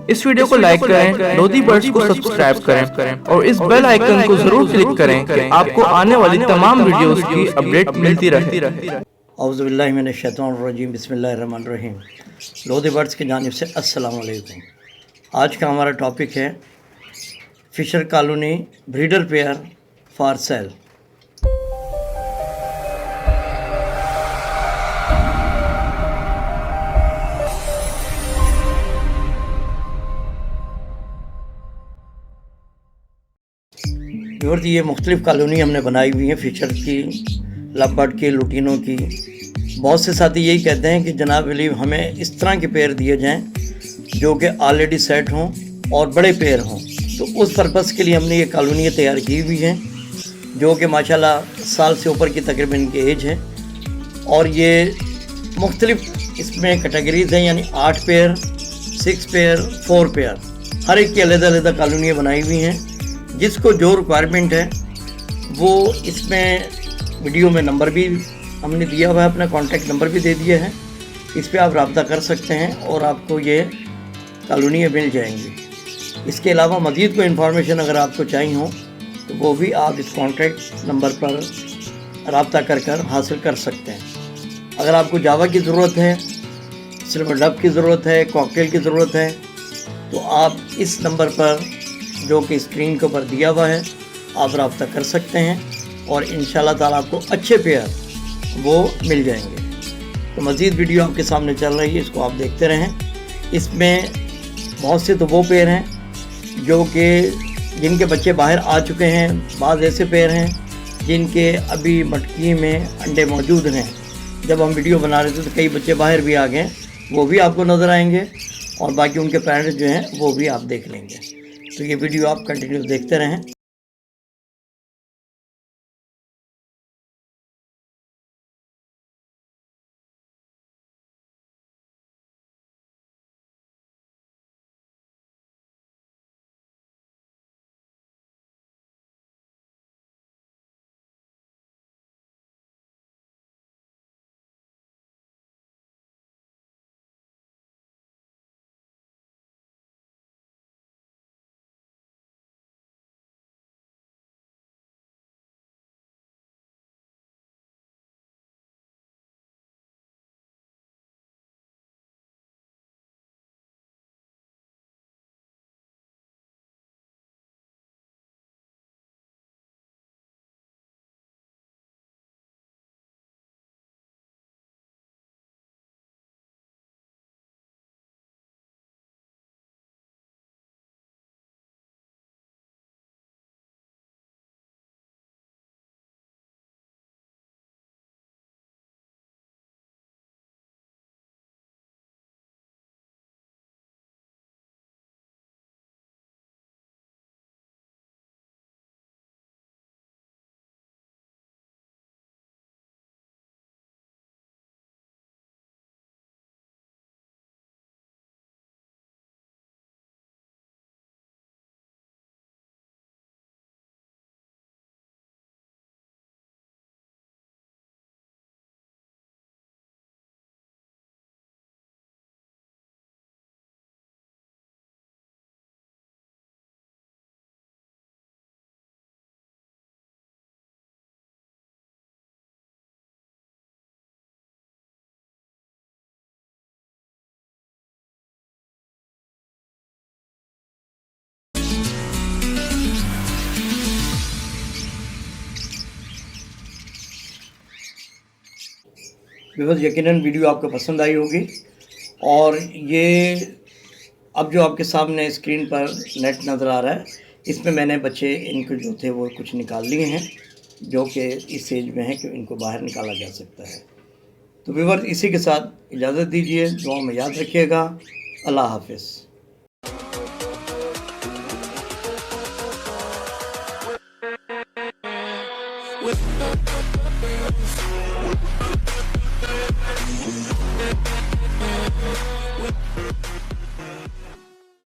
इस वीडियो को लाइक करें, लोधी बर्ड्स को सब्सक्राइब करें और इस बेल आइकन को जरूर क्लिक करें कि आपको आने वाली तमाम वीडियोस की अपडेट मिलती रहे। औज़ुबिल्लाहि मिनश्शैतानिर्रजीम, बिस्मिल्लाहिर्रहमानिर्रहीम। लोधी बर्ड्स की जानिब से अस्सलाम वालेकुम। आज का हमारा टॉपिक है fisher colony breeder pair for sale. ये मुख्तलिफ़ कॉलोनी हमने बनाई हुई हैं फिशर की, लवबर्ड की, लुटीनों की। बहुत से साथी यही कहते हैं कि जनाब वली हमें इस तरह के पेयर दिए जाएं जो कि ऑलरेडी सेट हों और बड़े पेयर हों। तो उस पर्पज़ के लिए हमने ये कॉलोनियाँ तैयार की हुई हैं जो कि माशाल्लाह साल से ऊपर की तकरीबन इनकी एज है। और ये मुख्तलिफ़ इसमें कैटेगरीज़ हैं, यानी 8 पेयर, 6 पेयर, 4 पेयर, हर एक की अलग-अलग कॉलोनियाँ बनाई हुई हैं। जिसको जो रिक्वायरमेंट है वो इसमें वीडियो में नंबर भी हमने दिया हुआ है, अपना कॉन्टैक्ट नंबर भी दे दिया है। इस पर आप रब्ता कर सकते हैं और आपको ये कॉलोनियाँ मिल जाएंगी। इसके अलावा मज़ीद कोई इन्फॉर्मेशन अगर आपको चाहिए हो तो वो भी आप इस कॉन्टैक्ट नंबर पर रब्ता कर हासिल कर सकते हैं। अगर आपको जावा की ज़रूरत है, सिल्वर डब की ज़रूरत है, कॉकटेल की ज़रूरत है, तो आप इस नंबर पर जो कि स्क्रीन के ऊपर दिया हुआ है आप रब्ता कर सकते हैं और इंशाल्लाह ताला आपको अच्छे पेयर वो मिल जाएंगे। तो मज़ीद वीडियो आपके सामने चल रही है, इसको आप देखते रहें। इसमें बहुत से तो वो पेयर हैं जो कि जिनके बच्चे बाहर आ चुके हैं, बाद ऐसे पेयर हैं जिनके अभी मटकी में अंडे मौजूद हैं। जब हम वीडियो बना रहे थे तो कई बच्चे बाहर भी आ गए, वो भी आपको नज़र आएंगे और बाकी उनके पेरेंट्स जो हैं वो भी आप देख लेंगे। तो ये वीडियो आप कंटिन्यू देखते रहें। बस यकीनन वीडियो आपको पसंद आई होगी। और ये अब जो आपके सामने स्क्रीन पर नेट नज़र आ रहा है, इसमें मैंने बच्चे इनको जो थे वो कुछ निकाल लिए हैं जो कि इस एज में है कि इनको बाहर निकाला जा सकता है। तो व्यूअर्स, इसी के साथ इजाज़त दीजिए। दुआ में याद रखिएगा। अल्लाह हाफिज़।